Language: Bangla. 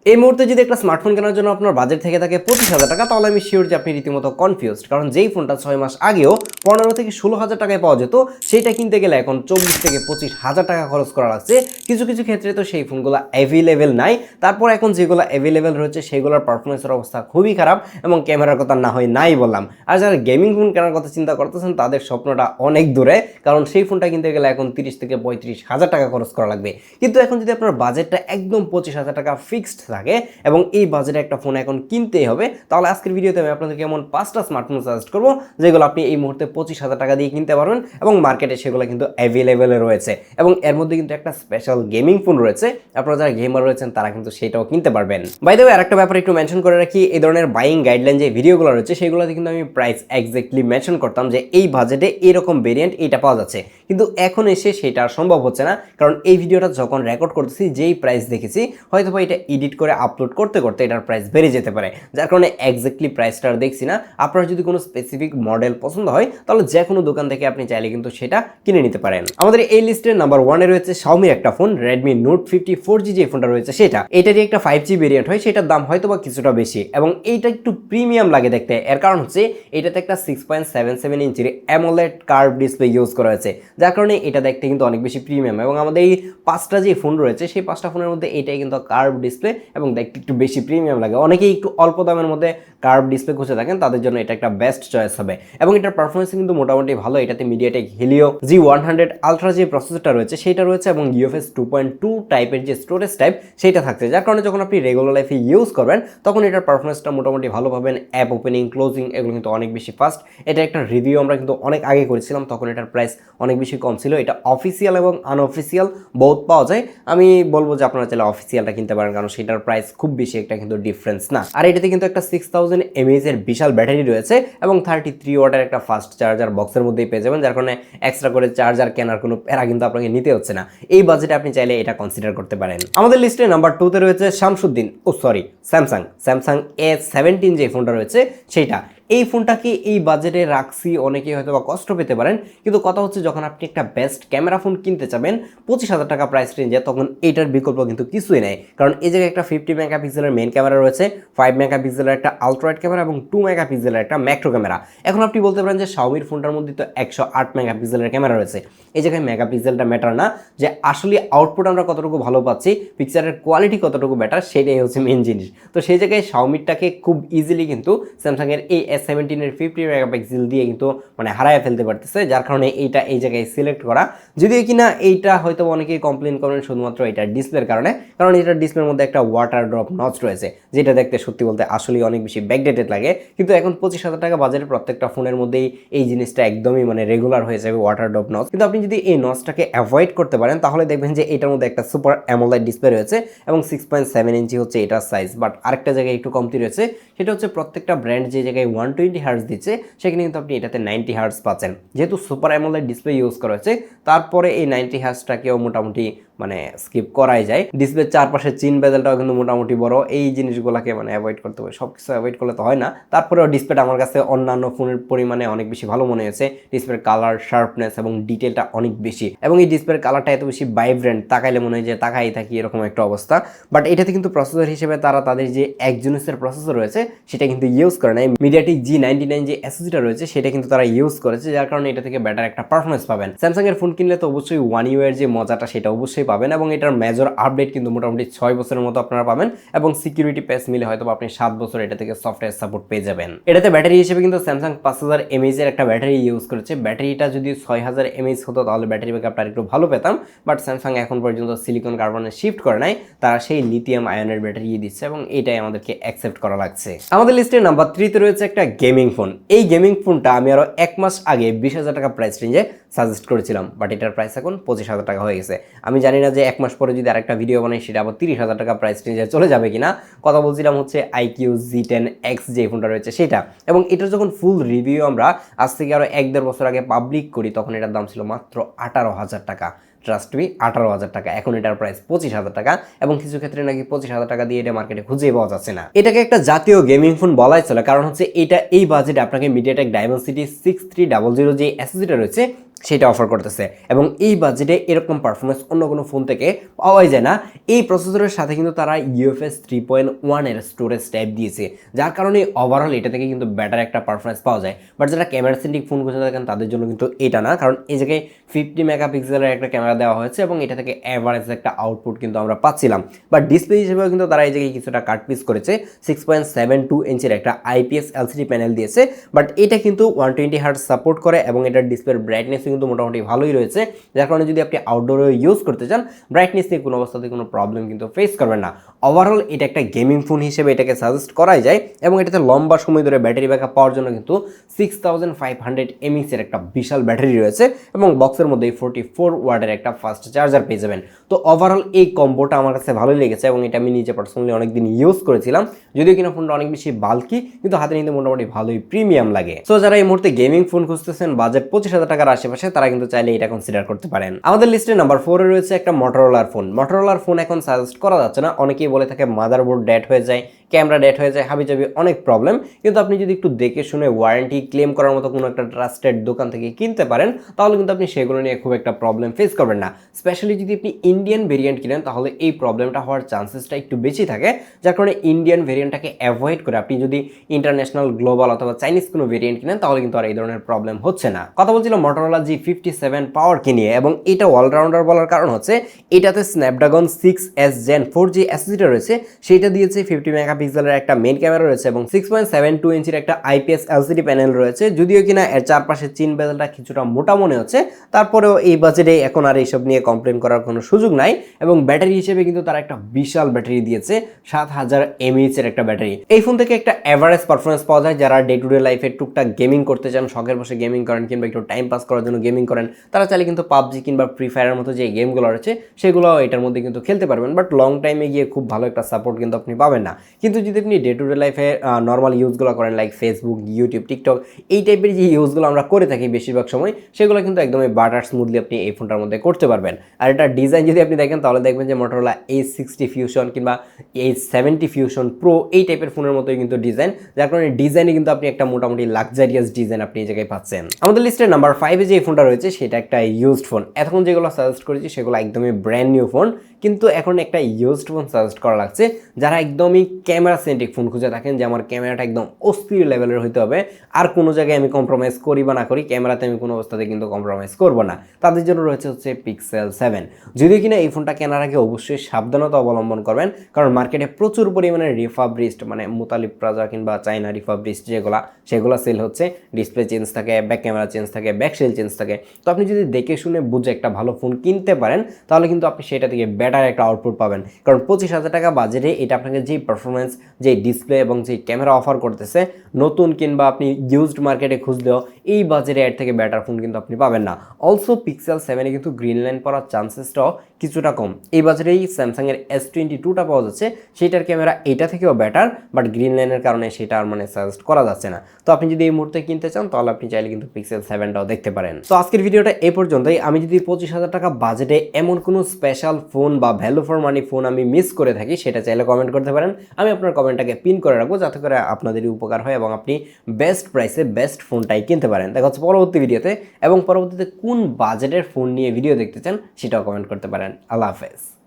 এই মুহূর্তে যদি একটা স্মার্টফোন কেনার জন্য আপনার বাজেট থেকে থাকে 25,000 টাকা, তাহলে আমি শিওর যে আপনি রীতিমতো কনফিউজড। কারণ যেই ফোনটা 6 মাস আগেও 15 থেকে 16,000 টাকায় পাওয়া যেত, সেটা কিনতে গেলে এখন 24 থেকে 25,000 টাকা খরচ করা লাগছে। কিছু কিছু ক্ষেত্রে তো সেই ফোনগুলো অ্যাভেলেবেল নাই। তারপর এখন যেগুলো অ্যাভেলেবেল রয়েছে সেগুলোর পারফরমেন্সের অবস্থা খুবই খারাপ, এবং ক্যামেরার কথা না হয় নাই বললাম। আর যারা গেমিং ফোন কেনার কথা চিন্তা করতেছেন তাদের স্বপ্নটা অনেক দূরে, কারণ সেই ফোনটা কিনতে গেলে এখন 30 থেকে 35,000 টাকা খরচ করা লাগবে। কিন্তু এখন যদি আপনার বাজেটটা একদম 25,000 টাকা ফিক্সড থাকে এবং এই বাজেটে একটা ফোন এখন কিনতেই হবে, তাহলে আজকের ভিডিওতে আমি আপনাদেরকে এমন 5টা স্মার্টফোন সাজেস্ট করবো যেগুলো আপনি এই মুহূর্তে 25,000 টাকা দিয়ে কিনতে পারবেন, এবং মার্কেটে সেগুলো কিন্তু অ্যাভেলেবেল রয়েছে। এবং এর মধ্যে কিন্তু একটা স্পেশাল গেমিং ফোন রয়েছে, আপনারা যারা গেমার রয়েছেন তারা কিন্তু সেটাও কিনতে পারবেন। বাই দ্য ওয়ে, আরেকটা ব্যাপার একটু মেনশন করে রাখি, এই ধরনের বাইং গাইডলাইন যে ভিডিওগুলো রয়েছে সেগুলোতে কিন্তু আমি প্রাইস এক্স্যাক্টলি মেনশন করতাম যে এই বাজেটে এরকম ভেরিয়েন্ট এইটা পাওয়া যাচ্ছে, কিন্তু এখন এসে সেটা আর সম্ভব হচ্ছে না। কারণ এই ভিডিওটা যখন রেকর্ড করতেছি যেই প্রাইস দেখেছি, হয়তো এটা এডিট করে আপলোড করতে করতে এটার প্রাইস বেড়ে যেতে পারে, যার কারণে এক্স্যাক্টলি প্রাইসটা দেখছি না। আপনার যদি কোনো স্পেসিফিক মডেল পছন্দ হয় তাহলে যে কোনো দোকান থেকে আপনি চাইলে কিন্তু সেটা কিনে নিতে পারেন। আমাদের এই লিস্টের নাম্বার 1-এ রয়েছে Xiaomi একটা ফোন, Redmi Note 50 4G যে ফোনটা রয়েছে সেটা। এটারই একটা 5G ভেরিয়েন্ট হয়, সেটার দাম হয়তো বা কিছুটা বেশি, এবং এইটা একটু প্রিমিয়াম লাগে দেখতে। এর কারণ হচ্ছে এটাতে একটা 6.77 ইঞ্চির AMOLED কার্ভ ডিসপ্লে ইউজ করা হয়েছে, যার কারণে এটা দেখতে কিন্তু অনেক বেশি প্রিমিয়াম। এবং আমাদের এই 5টা যে ফোন রয়েছে সেই 5টা ফোনের মধ্যে এটাই কিন্তু কার্ভ ডিসপ্লে এবং দেখতে একটু বেশি প্রিমিয়াম লাগে। অনেকেই একটু অল্প দামের মধ্যে কার্ভ ডিসপ্লে খুঁজে থাকেন, তাদের জন্য এটা একটা বেস্ট চয়েস হবে। এবং এটার পারফরমেন্স কিন্তু মোটামুটি ভালো। এটাতে MediaTek Helio G100 Ultra যে প্রসেসরটা রয়েছে সেটা রয়েছে, এবং UFS 2.2 টাইপের যে স্টোরেজ টাইপ সেটা থাকছে, যার কারণে যখন আপনি রেগুলার লাইফে ইউজ করবেন তখন এটার পারফরমেন্সটা মোটামুটি ভালো পাবেন। অ্যাপ ওপেনিং ক্লোজিং এগুলো কিন্তু অনেক বেশি ফাস্ট। এটা একটা রিভিউ আমরা কিন্তু অনেক আগে করেছিলাম, তখন এটার প্রাইস অনেক বেশি কম ছিল। এটা অফিসিয়াল এবং আনঅফিসিয়াল বোথ পাওয়া যায়। আমি বলবো যে আপনারা চাইলে অফিসিয়ালটা কিনতে পারেন, কারণ সেটার প্রাইস খুব বেশি একটা কিন্তু ডিফারেন্স না। আর এটাতে কিন্তু একটা 6000 mAh এর বিশাল ব্যাটারি রয়েছে, এবং 33 ওয়াটের একটা ফাস্ট চার্জার বক্সের মধ্যেই পেয়ে যাবেন, যার কারণে এক্সট্রা করে চার্জার কেনার কোনো প্যারা কিন্তু আপনাকে নিতে হচ্ছে না। এই বাজেটে আপনি চাইলে এটা কনসিডার করতে পারেন। আমাদের লিস্টে নাম্বার 2-তে রয়েছে স্যামসাং A17 যে ফোনটা রয়েছে সেইটা। এই ফোনটাকে এই বাজেটে রাখছি, অনেকেই হয়তো বা কষ্ট পেতে পারেন, কিন্তু কথা হচ্ছে যখন আপনি একটা বেস্ট ক্যামেরা ফোন কিনতে চাবেন 25,000 টাকা প্রাইস রেঞ্জে, তখন এটার বিকল্প কিন্তু কিছুই নেই। কারণ এই জায়গায় একটা 50 মেগাপিক্সেলের মেইন ক্যামেরা রয়েছে, 5 মেগাপিক্সেলের একটা আলট্রা ওয়াইড ক্যামেরা এবং 2 মেগাপিক্সেলের একটা ম্যাক্রো ক্যামেরা। এখন আপনি বলতে পারেন যে শাওমির ফোনটার মধ্যে তো 108 মেগাপিক্সেলের ক্যামেরা রয়েছে। এই জায়গায় মেগাপিক্সেলটা ম্যাটার না, যে আসলে আউটপুট আমরা কতটুকু ভালো পাচ্ছি, পিকচারের কোয়ালিটি কতটুকু বেটার, সেটাই হচ্ছে মেইন জিনিস। তো সেই জায়গায় শাওমিটাকে খুব ইজিলি কিন্তু স্যামসাংয়ের এই S17-এর 50 মেগাপিক্সেল দিয়ে কিন্তু হারায় ফেলতে পারতেছে, যার কারণে এইটা এই জায়গায় সিলেক্ট করা। যদিও কিনা এইটা হয়তো অনেকেই কমপ্লেন করেন শুধুমাত্র এটার ডিসপ্লের কারণে, কারণ এটার ডিসপ্লের মধ্যে একটা ওয়াটার ড্রপ নচ রয়েছে, যেটা দেখতে সত্যি বলতে আসলে অনেক বেশি ব্যাকডেটেড লাগে। কিন্তু এখন 25,000 টাকা বাজারের প্রত্যেকটা ফোনের মধ্যেই এই জিনিসটা একদমই রেগুলার হয়ে যাবে, ওয়াটার ড্রপ নচ। কিন্তু আপনি যদি এই নচটাকে অ্যাভয়েড করতে পারেন তাহলে দেখবেন যে এটার মধ্যে একটা সুপার AMOLED ডিসপ্লে রয়েছে, এবং 6.7 ইঞ্চি হচ্ছে এটার সাইজ। বাট আরেকটা জায়গায় একটু কমতি রয়েছে, সেটা হচ্ছে প্রত্যেকটা ব্র্যান্ড যে জায়গায় 120 হার্টজ দিচ্ছে সেখানে কিন্তু আপনি এটাতে 90 হার্টজ পাচ্ছেন। যেহেতু সুপার AMOLED ডিসপ্লে ইউজ করা হয়েছে, তারপরে এই 90 হার্টজটাকেও মোটামুটি স্কিপ করাই যায়। ডিসপ্লের চারপাশে চিন বেজেলটাও কিন্তু মোটামুটি বড়। এই জিনিসগুলোকে অ্যাভয়েড করতে হবে। সব কিছু অ্যাভয়েড করলে তো হয় না। তারপরেও ডিসপ্লেটা আমার কাছে অন্যান্য ফোনের পরিমাণে অনেক বেশি ভালো মনে হয়েছে। ডিসপ্লের কালার, শার্পনেস এবং ডিটেলটা অনেক বেশি, এবং এই ডিসপ্লের কালারটা এত বেশি ভাইব্রেন্ট, তাকাইলে মনে হয় যে তাকাই থাকি এরকম একটা অবস্থা। বাট এটাতে কিন্তু প্রসেসর হিসেবে তারা তাদের যে Exynos-এর প্রসেসর রয়েছে সেটা কিন্তু ইউজ করে নাই। MediaTek G99 যে SoC-টা রয়েছে সেটা কিন্তু তারা ইউজ করেছে, যার কারণে এটা থেকে বেটার একটা পারফরমেন্স পাবেন। স্যামসাং এর ফোন কিনলে তো অবশ্যই 1 ইউর যে মজাটা সেটা অবশ্যই পাবেন, এবং এটার মেজর আপডেট কিন্তু মোটামুটি 6 বছরের মতো আপনারা পাবেন, এবং সিকিউরিটি প্যাচ মিলে হয়তো আপনি 7 বছর এটা থেকে সফটওয়্যার সাপোর্ট পেয়ে যাবেন। এটাতে ব্যাটারি হিসেবে কিন্তু স্যামসাং 5000 mAh এর একটা ব্যাটারি ইউজ করেছে। ব্যাটারিটা যদি 6000 mAh হতো তাহলে ব্যাটারি ব্যাকআপটা একটু ভালো পেতাম, বাট স্যামসাং এখন পর্যন্ত সিলিকন কার্বনে শিফট করে নাই, তারা সেই লিথিয়াম আয়নের ব্যাটারি দিচ্ছে, এবং এটাই আমাদেরকে অ্যাকসেপ্ট করা লাগছে। আমাদের লিস্টে নাম্বার 3-তে রয়েছে একটা গেমিং ফোন। এই গেমিং ফোনটা আমি আরো 1 মাস আগে 20,000 টাকা প্রাইস রেঞ্জে সাজেস্ট করেছিলাম, বাট এটার প্রাইস এখন 25,000 টাকা হয়ে গেছে। আমি জানি না যে 1 মাস পরে যদি আরেকটা ভিডিও বানাই সেটা আবার 30,000 টাকা প্রাইস রেঞ্জে চলে যাবে কিনা। কথা বলছিলাম হচ্ছে IQ Z10X যে ফোনটা রয়েছে সেটা, এবং এটার যখন ফুল রিভিউ আমরা আজ থেকে আরো 1-1.5 বছর আগে পাবলিক করি তখন এটার দাম ছিল মাত্র 18,000 টাকা। ট্রাস্ট মি, 18,000 টাকা। এখন এটার প্রাইস 25,000 টাকা, এবং কিছু ক্ষেত্রে নাকি 25,000 টাকা দিয়ে এটা মার্কেটে খুঁজে পাওয়া যাচ্ছে না। এটাকে একটা জাতীয় গেমিং ফোন বলাই চলে, কারণ হচ্ছে এটা এই বাজেটে আপনাকে MediaTek Dimensity 6300 যে SoC-টা রয়েছে সেটা অফার করতেছে এবং এই বাজেটে এরকম পারফরমেন্স অন্য কোনো ফোন থেকে পাওয়াই যায় না। এই প্রসেসরের সাথে কিন্তু তারা UFS 3.1 এর স্টোরেজ টাইপ দিয়েছে, যার কারণে ওভারঅল এটা থেকে কিন্তু বেটার একটা পারফরমেন্স পাওয়া যায়। বাট যারা ক্যামেরা সেন্ট্রিক ফোন খুঁজে থাকেন তাদের জন্য কিন্তু এটা না, কারণ এই জায়গায় 50 মেগাপিক্সেলের একটা ক্যামেরা দেওয়া হয়েছে এবং এটা থেকে অ্যাভারেজ একটা আউটপুট কিন্তু আমরা পাচ্ছিলাম। বাট ডিসপ্লে হিসেবেও কিন্তু তারা এই জায়গায় কিছুটা কাটপিস করেছে, 6.72 ইঞ্চির একটা IPS LCD প্যানেল দিয়েছে। বাট এটা কিন্তু 120 হার্টজ সাপোর্ট করে এবং এটার ডিসপ্লের ব্রাইটনেস কিন্তু মোটামুটি ভালোই রয়েছে, যার কারণে যদি আপনি আউটডোরে ইউজ করতে চান ব্রাইটনেস নিয়ে কোনো অবস্থাতে কোনো প্রবলেম কিন্তু ফেস করবেন না। ওভারঅল এটা একটা গেমিং ফোন হিসেবে এটাকে সাজেস্ট করাই যায় এবং এটাতে লম্বা সময় ধরে ব্যাটারি ব্যাকআপ পাওয়ার জন্য কিন্তু 6500 mAh এর একটা বিশাল ব্যাটারি রয়েছে এবং বক্সের মধ্যে 44 ওয়াটের একটা ফাস্ট চার্জার পেয়ে যাবেন। তো ওভারঅল এই কম্বোটা আমার কাছে ভালোই লেগেছে এবং এটা আমি নিজে পার্সোনালি অনেকদিন ইউজ করেছিলাম, যদিও কিনা ফোনটা অনেক বেশি বাল্কি কিন্তু হাতে নিতে মোটামুটি ভালোই প্রিমিয়াম লাগে। সো যারা এই মুহূর্তে গেমিং ফোন খুঁজতেছেন বাজেট 25,000 টাকার আশেপাশে, তারা কিন্তু চাইলে এটা কনসিডার করতে পারেন। আমাদের লিস্টে নাম্বার 4 এ রয়েছে একটা মটোরোলার ফোন। মটোরোলার ফোন এখন সাজেস্ট করা যাচ্ছে না, অনেকেই বলে থাকে মাদারবোর্ড ডেড হয়ে যায়, ক্যামেরা ডেড হয়ে যায়, হাবিজাবি অনেক প্রবলেম। কিন্তু আপনি যদি একটু দেখে শুনে ওয়ারেন্টি ক্লেম করার মতো কোনো একটা ট্রাস্টেড দোকান থেকে কিনতে পারেন তাহলে কিন্তু আপনি সেগুলো নিয়ে খুব একটা প্রবলেম ফেস করবেন না। স্পেশালি যদি আপনি ইন্ডিয়ান ভেরিয়েন্ট কিনেন তাহলে এই প্রবলেমটা হওয়ার চান্সেসটা একটু বেশি থাকে, যার কারণে ইন্ডিয়ান ভেরিয়েন্টটাকে অ্যাভয়েড করে আপনি যদি ইন্টারন্যাশনাল, গ্লোবাল অথবা চাইনিজ কোনো ভেরিয়েন্ট কিনেন তাহলে কিন্তু আর এই ধরনের প্রবলেম হচ্ছে না। কথা বলছিল মটোরোলা G57 পাওয়ার কি নিয়ে, এবং এটা অলরাউন্ডার বলার কারণ হচ্ছে এটাতে Snapdragon 6S Gen 4G SSD রয়েছে, সেটা দিয়েছে 50 মেগাপিক্সেলের একটা মেইন ক্যামেরা রয়েছে এবং 6.72 ইঞ্চির একটা IPS LCD প্যানেল রয়েছে। যদিও কিনা এর চারপাশে চিন বেজেলটা কিছুটা মোটা মনে হচ্ছে, তারপরেও এই বাজেটে এখন আর এইসব নিয়ে কমপ্লেন করার কোনো সুযোগ নাই। এবং ব্যাটারি হিসেবে কিন্তু তারা একটা বিশাল ব্যাটারি দিয়েছে, 7000 mAh এর একটা ব্যাটারি। এই ফোন থেকে একটা এভারেজ পারফরমেন্স পাওয়া যায়। যারা ডে টু ডে লাইফে টুকটাক গেমিং করতে চান, শখের বসে গেমিং করেন কিংবা একটু টাইম পাস করার জন্য গেমিং করেন, তারা চাইলে কিন্তু PUBG কিংবা ফ্রি ফায়ারের মতো যে গেমগুলো রয়েছে সেগুলো এটার মধ্যে কিন্তু খেলতে পারবেন। বাট লং টাইমে গিয়ে খুব ভালো একটা সাপোর্ট কিন্তু আপনি পাবেন না। কিন্তু যদি আপনি ডে টু ডে লাইফে নর্মাল ইউজগুলো করেন, লাইক ফেসবুক, ইউটিউব, টিকটক, এই টাইপের যে ইউজগুলো আমরা করে থাকি বেশিরভাগ সময়, সেগুলো কিন্তু একদমই বাটার স্মুথলি আপনি এই ফোনটার মধ্যে করতে পারবেন। আর এটা ডিজাইন যদি আপনি দেখেন তাহলে দেখবেন যে মোটরোলা H60 ফিউশন কিংবা H70 ফিউশন প্রো এই টাইপের ফোনের মতোই কিন্তু ডিজাইন, যার কারণে ডিজাইনে কিন্তু আপনি একটা মোটামুটি লাক্সারিয়াস ডিজাইন আপনি এই জায়গায় পাচ্ছেন। আমাদের লিস্টের নাম্বার 5 যে ফোনটা রয়েছে সেটা একটা ইউজড ফোন। এখন যেগুলো সাজেস্ট করেছি সেগুলো একদমই ব্র্যান্ড নিউ ফোন, কিন্তু এখন একটা ইউজড ফোন সাজেস্ট করা লাগছে। যারা একদমই ক্যামেরা সেন্ট্রিক ফোন খুঁজে থাকেন যে আমার ক্যামেরাটা একদম অস্থির লেভেলের হইতে হবে, আর কোনো জায়গায় আমি কম্প্রোমাইজ করি বা না করি, ক্যামেরাতে আমি কোনো অবস্থাতে কিন্তু কম্প্রোমাইজ করব না, তাদের জন্য রয়েছে হচ্ছে Pixel 7। যদিও কিনা এই ফোনটা কেনার আগে অবশ্যই সাবধানতা অবলম্বন করবেন, কারণ মার্কেটে প্রচুর পরিমাণে রিফাবরিস্ট, মানে মুতালিব প্লাজা কিংবা চাইনা রিফাবরিস্ট সেগুলো সেল হচ্ছে। ডিসপ্লে চেঞ্জ থাকে, ব্যাক ক্যামেরা চেঞ্জ থাকে, ব্যাক সেল চেঞ্জ থাকে। তো আপনি যদি দেখে শুনে বুঝে একটা ভালো ফোন কিনতে পারেন তাহলে কিন্তু আপনি সেটা থেকে বেটার একটা আউটপুট পাবেন, কারণ 25,000 টাকা বাজেটে এটা আপনাকে যেই পারফরমেন্স, যেই ডিসপ্লে এবং যেই ক্যামেরা অফার করতেছে, নতুন কিংবা আপনি ইউজড মার্কেটে খুঁজলেও এই বাজেটে এর থেকে বেটার ফোন কিন্তু আপনি পাবেন না। অলসো Pixel 7 কিন্তু গ্রিন লাইন পড়ার চান্সেসটাও কিছুটা কম। এই বাজারেই স্যামসাংয়ের S22টা পাওয়া যাচ্ছে, সেটার ক্যামেরা এটা থেকেও বেটার, বাট গ্রিন লাইনের কারণে সেটা আর মানে সাজেস্ট করা যাচ্ছে না। তো আপনি যদি এই মুহূর্তে কিনতে চান তাহলে আপনি চাইলে কিন্তু Pixel 7টাও দেখতে পারেন। তো আজকের ভিডিওটা এই পর্যন্তই। আমি যদি 25,000 টাকা বাজেটে এমন কোনো স্পেশাল ফোন বা ভ্যালু ফর মানি ফোন আমি মিস করে থাকি সেটা চাইলে কমেন্ট করতে পারেন। আমি আপনার কমেন্টটাকে পিন করে রাখবো যাতে করে আপনাদেরই উপকার হয় এবং আপনি বেস্ট প্রাইসে বেস্ট ফোনটাই কিনতে পারেন। দেখা হচ্ছে পরবর্তী ভিডিওতে, এবং পরবর্তীতে কোন বাজেটের ফোন নিয়ে ভিডিও দেখতে চান সেটাও কমেন্ট করতে পারেন। আল্লাহ হাফেজ।